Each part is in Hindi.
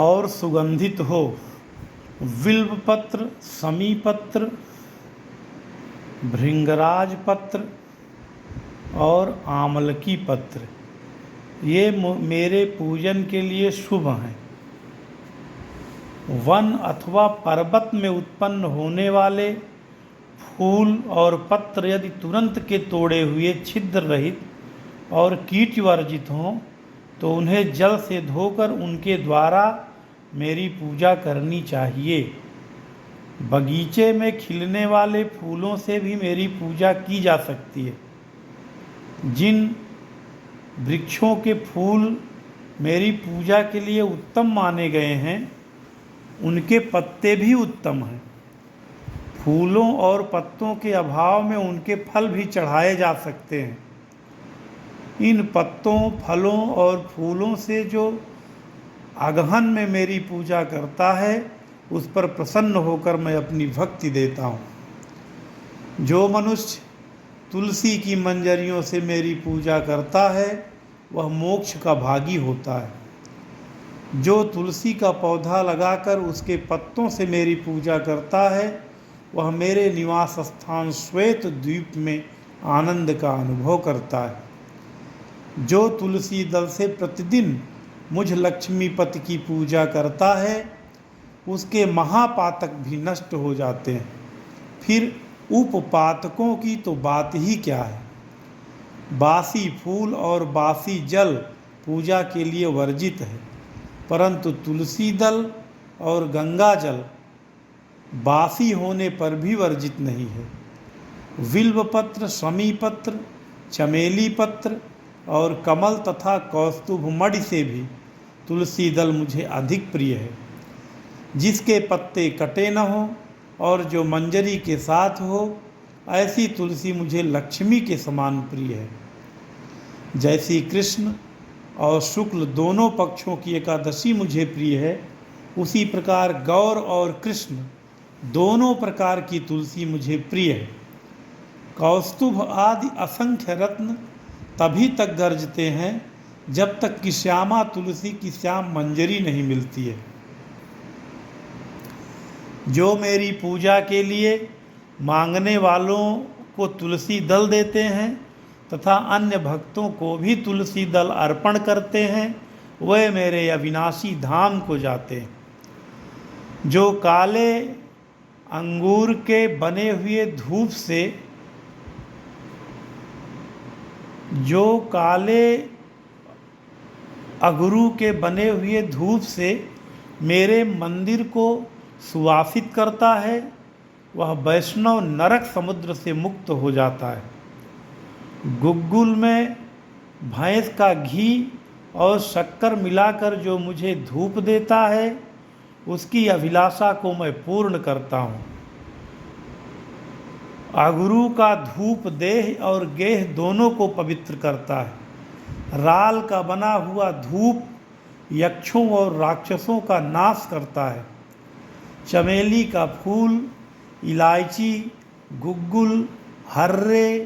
और सुगंधित हो। बिल्वपत्र, समीपत्र, भृंगराज पत्र और आमलकी पत्र ये मेरे पूजन के लिए शुभ हैं। वन अथवा पर्वत में उत्पन्न होने वाले फूल और पत्र यदि तुरंत के तोड़े हुए छिद्र रहित और कीट वर्जित हों तो उन्हें जल से धोकर उनके द्वारा मेरी पूजा करनी चाहिए। बगीचे में खिलने वाले फूलों से भी मेरी पूजा की जा सकती है। जिन वृक्षों के फूल मेरी पूजा के लिए उत्तम माने गए हैं उनके पत्ते भी उत्तम हैं। फूलों और पत्तों के अभाव में उनके फल भी चढ़ाए जा सकते हैं। इन पत्तों, फलों और फूलों से जो अगहन में मेरी पूजा करता है उस पर प्रसन्न होकर मैं अपनी भक्ति देता हूँ। जो मनुष्य तुलसी की मंजरियों से मेरी पूजा करता है वह मोक्ष का भागी होता है। जो तुलसी का पौधा लगाकर उसके पत्तों से मेरी पूजा करता है वह मेरे निवास स्थान श्वेत द्वीप में आनंद का अनुभव करता है। जो तुलसी दल से प्रतिदिन मुझ लक्ष्मीपति की पूजा करता है उसके महापातक भी नष्ट हो जाते हैं। फिर उपपातकों की तो बात ही क्या है। बासी फूल और बासी जल पूजा के लिए वर्जित है, परंतु तुलसी दल और गंगा जल बासी होने पर भी वर्जित नहीं है। बिल्वपत्र, समीपत्र, चमेली पत्र और कमल तथा कौस्तुभ मणि से भी तुलसी दल मुझे अधिक प्रिय है। जिसके पत्ते कटे न हो और जो मंजरी के साथ हो ऐसी तुलसी मुझे लक्ष्मी के समान प्रिय है। जैसी कृष्ण और शुक्ल दोनों पक्षों की एकादशी मुझे प्रिय है उसी प्रकार गौर और कृष्ण दोनों प्रकार की तुलसी मुझे प्रिय है। कौस्तुभ आदि असंख्य रत्न तभी तक गरजते हैं जब तक कि श्यामा तुलसी की श्याम मंजरी नहीं मिलती है। जो मेरी पूजा के लिए मांगने वालों को तुलसी दल देते हैं तथा अन्य भक्तों को भी तुलसी दल अर्पण करते हैं वे मेरे अविनाशी धाम को जाते हैं। जो काले अंगूर के बने हुए धूप से अगरू के बने हुए धूप से मेरे मंदिर को सुवासित करता है वह वैष्णव नरक समुद्र से मुक्त हो जाता है। गुग्गुल में भैंस का घी और शक्कर मिलाकर जो मुझे धूप देता है उसकी अभिलाषा को मैं पूर्ण करता हूँ। अगरू का धूप देह और गेह दोनों को पवित्र करता है। राल का बना हुआ धूप यक्षों और राक्षसों का नाश करता है। चमेली का फूल, इलायची, गुग्गुल, हर्रे,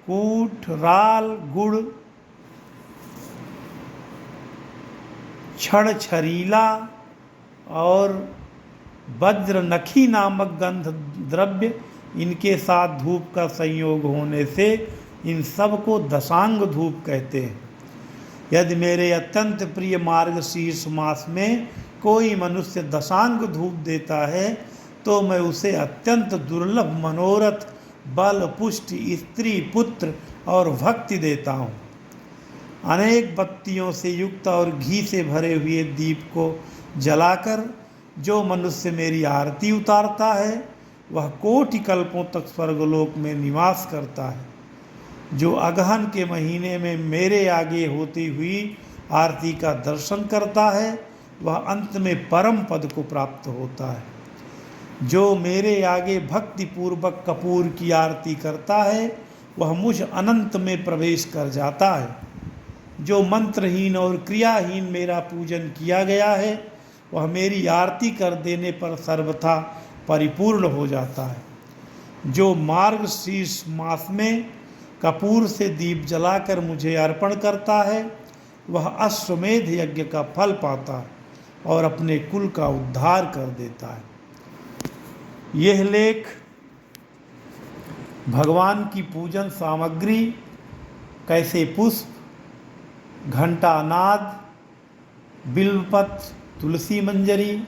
कूट, राल, गुड़, क्षण छरीला और वज्रनखी नामक गंध द्रव्य इनके साथ धूप का संयोग होने से इन सब को दशांग धूप कहते हैं। यदि मेरे अत्यंत प्रिय मार्गशीर्ष मास में कोई मनुष्य दशांग धूप देता है तो मैं उसे अत्यंत दुर्लभ मनोरथ, बल, पुष्टि, स्त्री, पुत्र और भक्ति देता हूँ। अनेक बत्तियों से युक्त और घी से भरे हुए दीप को जलाकर जो मनुष्य मेरी आरती उतारता है वह कोटि कल्पों तक स्वर्गलोक में निवास करता है। जो अगहन के महीने में मेरे आगे होती हुई आरती का दर्शन करता है वह अंत में परम पद को प्राप्त होता है। जो मेरे आगे भक्ति पूर्वक कपूर की आरती करता है वह मुझ अनंत में प्रवेश कर जाता है। जो मंत्रहीन और क्रियाहीन मेरा पूजन किया गया है वह मेरी आरती कर देने पर सर्वथा परिपूर्ण हो जाता है। जो मार्गशीर्ष मास में कपूर से दीप जलाकर मुझे अर्पण करता है वह अश्वमेध यज्ञ का फल पाता है। और अपने कुल का उद्धार कर देता है। यह लेख भगवान की पूजन सामग्री कैसे पुष्प, घंटानाद, बिल्वपत्र, तुलसी मंजरी,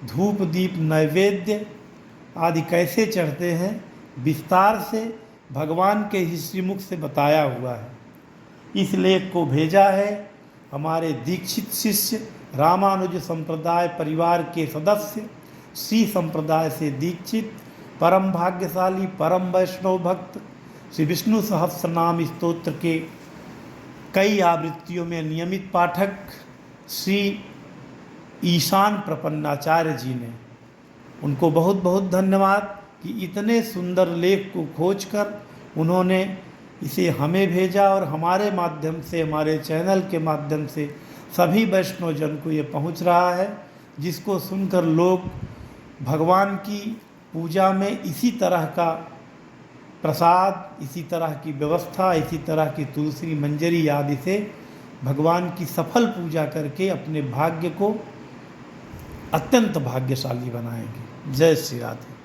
धूप दीप नैवेद्य आदि कैसे चढ़ते हैं, विस्तार से भगवान के ही श्रीमुख से बताया हुआ है। इस लेख को भेजा है हमारे दीक्षित शिष्य रामानुज संप्रदाय परिवार के सदस्य, श्री संप्रदाय से दीक्षित परम भाग्यशाली परम वैष्णव भक्त, श्री विष्णु सहस्रनाम स्तोत्र के कई आवृत्तियों में नियमित पाठक श्री ईशान प्रपन्नाचार्य जी ने। उनको बहुत बहुत धन्यवाद कि इतने सुंदर लेख को खोजकर उन्होंने इसे हमें भेजा और हमारे माध्यम से, हमारे चैनल के माध्यम से सभी वैष्णव जन को ये पहुंच रहा है, जिसको सुनकर लोग भगवान की पूजा में इसी तरह का प्रसाद, इसी तरह की व्यवस्था, इसी तरह की तुलसी मंजरी आदि से भगवान की सफल पूजा करके अपने भाग्य को अत्यंत भाग्यशाली बनाएंगे। जय श्री राधे।